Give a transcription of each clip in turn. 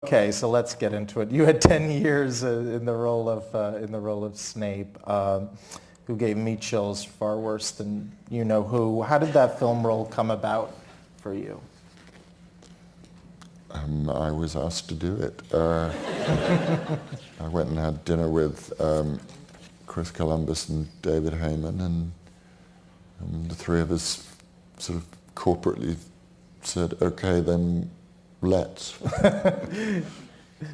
Okay, so let's get into it. You had 10 years in the role of Snape, who gave me chills far worse than you know who. How did that film role come about for you? I was asked to do it. I went and had dinner with Chris Columbus and David Heyman, and the three of us sort of corporately said, "Okay, then let's."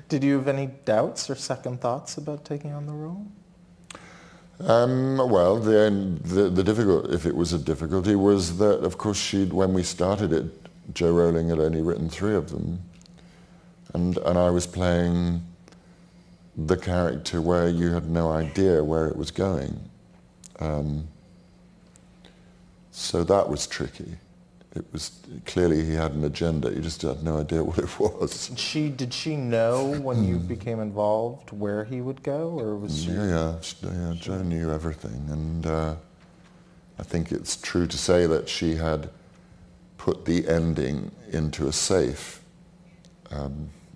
Did you have any doubts or second thoughts about taking on the role? Well, the difficult, if it was a difficulty, was that, of course, when we started it, Joe Rowling had only written 3 of them, and I was playing the character where you had no idea where it was going. So that was tricky. It was clearly he had an agenda. You just had no idea what it was. Did she know when you became involved where he would go, or was she? Yeah. Joe knew everything, and I think it's true to say that she had put the ending into a safe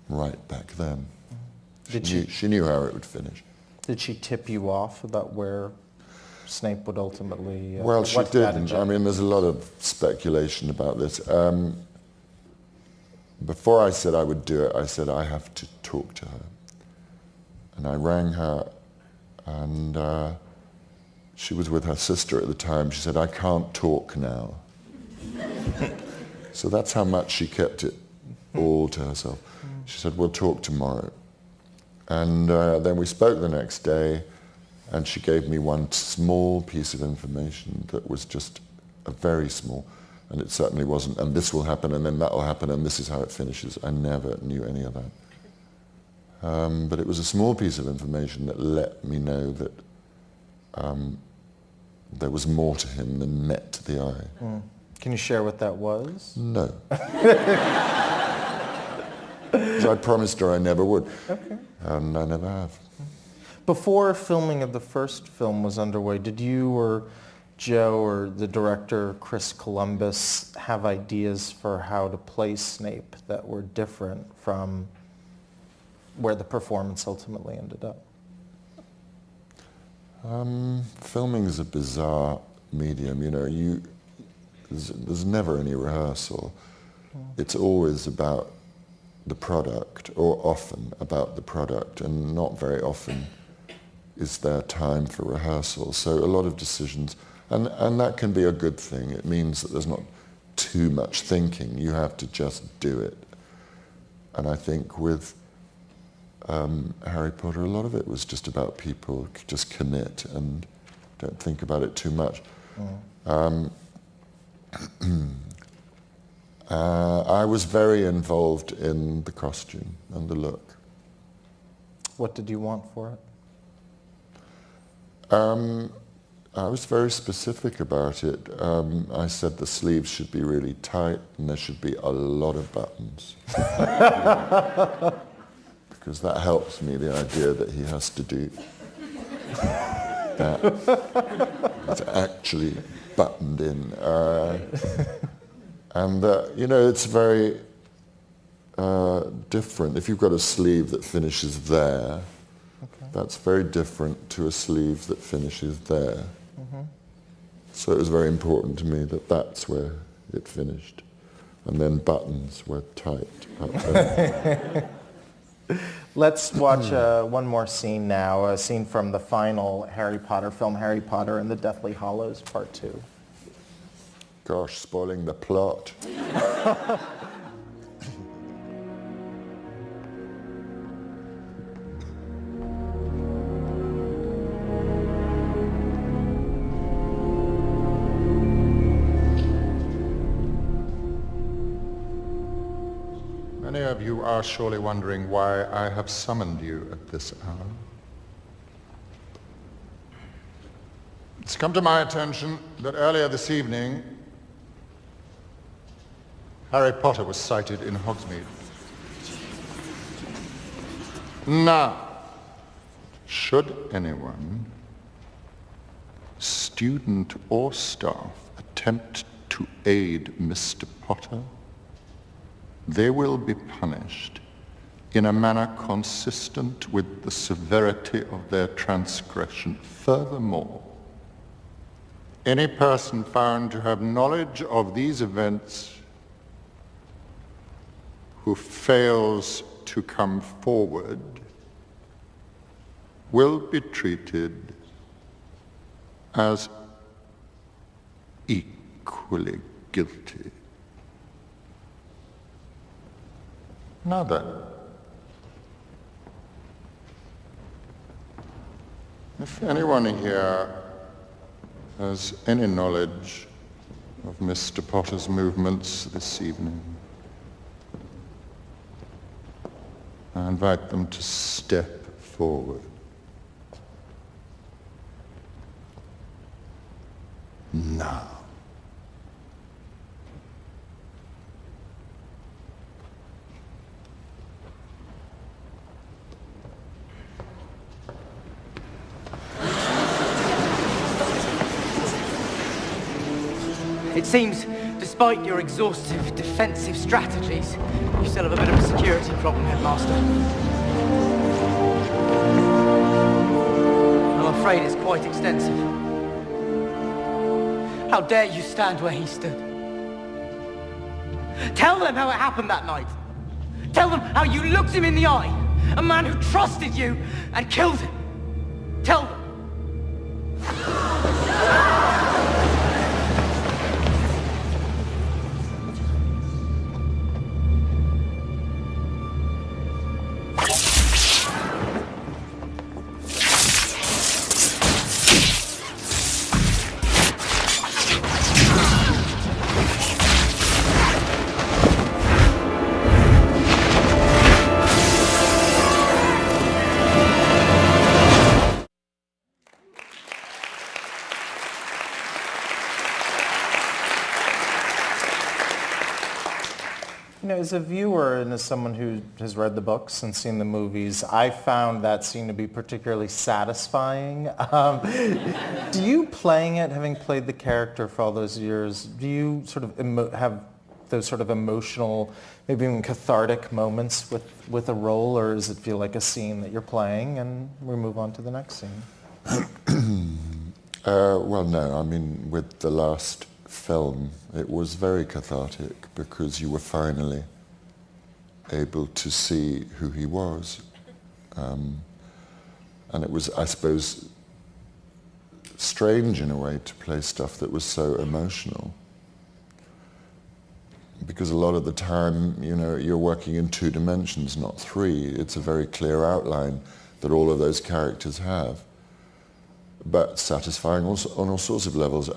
right back then. She knew how it would finish. Did she tip you off about where Snape would ultimately... well, she didn't. I mean, there's a lot of speculation about this. Before I said I would do it, I said I have to talk to her. And I rang her, and she was with her sister at the time. She said, "I can't talk now." So that's how much she kept it all to herself. She said, "We'll talk tomorrow." And then we spoke the next day, and she gave me one small piece of information that was just a very small, and it certainly wasn't, and this will happen, and then that will happen, and this is how it finishes. I never knew any of that. But it was a small piece of information that let me know that there was more to him than met the eye. Can you share what that was? No. Because I promised her I never would. Okay. And I never have. Before filming of the first film was underway, did you or Joe or the director Chris Columbus have ideas for how to play Snape that were different from where the performance ultimately ended up? Filming is a bizarre medium, you know. There's never any rehearsal. It's always about the product, or often about the product, and not very often is there time for rehearsal. So a lot of decisions, and that can be a good thing. It means that there's not too much thinking. You have to just do it. And I think with Harry Potter, a lot of it was just about people just commit and don't think about it too much. I was very involved in the costume and the look. What did you want for it? I was very specific about it. I said the sleeves should be really tight and there should be a lot of buttons. Because that helps me, the idea that he has to do that. It's actually buttoned in. And you know, it's very different. If you've got a sleeve that finishes there, that's very different to a sleeve that finishes there. So it was very important to me that that's where it finished. And then buttons were tight up there. Let's watch one more scene now, a scene from the final Harry Potter film, Harry Potter and the Deathly Hallows, Part 2. Gosh, spoiling the plot. Many of you are surely wondering why I have summoned you at this hour. It's come to my attention that earlier this evening, Harry Potter was sighted in Hogsmeade. Now, should anyone, student or staff, attempt to aid Mr. Potter, they will be punished in a manner consistent with the severity of their transgression. Furthermore, any person found to have knowledge of these events who fails to come forward will be treated as equally guilty. Now then, if anyone here has any knowledge of Mr. Potter's movements this evening, I invite them to step forward. Now. It seems, despite your exhaustive defensive strategies, you still have a bit of a security problem, Headmaster. I'm afraid it's quite extensive. How dare you stand where he stood? Tell them how it happened that night. Tell them how you looked him in the eye. A man who trusted you and killed him. Tell them. You know, as a viewer and as someone who has read the books and seen the movies, I found that scene to be particularly satisfying. Do you, playing it, having played the character for all those years, do you sort of have those sort of emotional, maybe even cathartic moments with a role, or does it feel like a scene that you're playing and we move on to the next scene? Well, no, I mean, with the last film, it was very cathartic because you were finally able to see who he was. And it was, I suppose, strange in a way to play stuff that was so emotional. Because a lot of the time, you know, you're working in 2 dimensions, not 3. It's a very clear outline that all of those characters have. But satisfying also on all sorts of levels.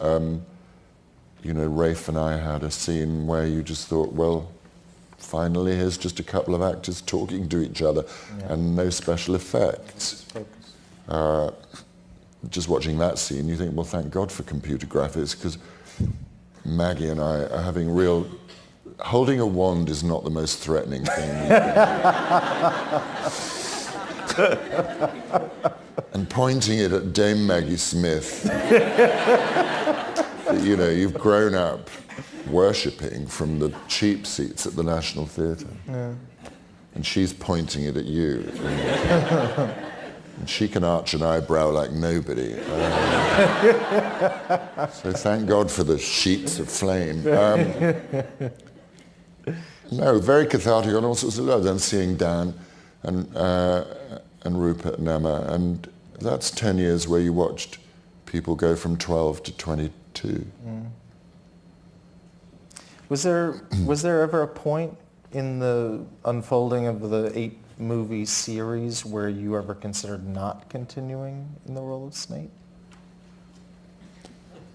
You know, Rafe and I had a scene where you just thought, well, finally here's just a couple of actors talking to each other, and no special effects. Just watching that scene, you think, well, thank God for computer graphics, because Maggie and I are having real... Holding a wand is not the most threatening thing. And pointing it at Dame Maggie Smith. You know, you've grown up worshipping from the cheap seats at the National Theatre. Yeah. And she's pointing it at you. And she can arch an eyebrow like nobody. So thank God for the sheets of flame. No, very cathartic on all sorts of levels. Then seeing Dan and Rupert and Emma, and that's 10 years where you watched people go from 12 to 22. Mm. Was there ever a point in the unfolding of the 8-movie series where you ever considered not continuing in the role of Snape?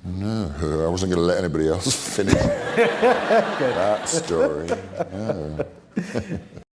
No, I wasn't going to let anybody else finish that story. No.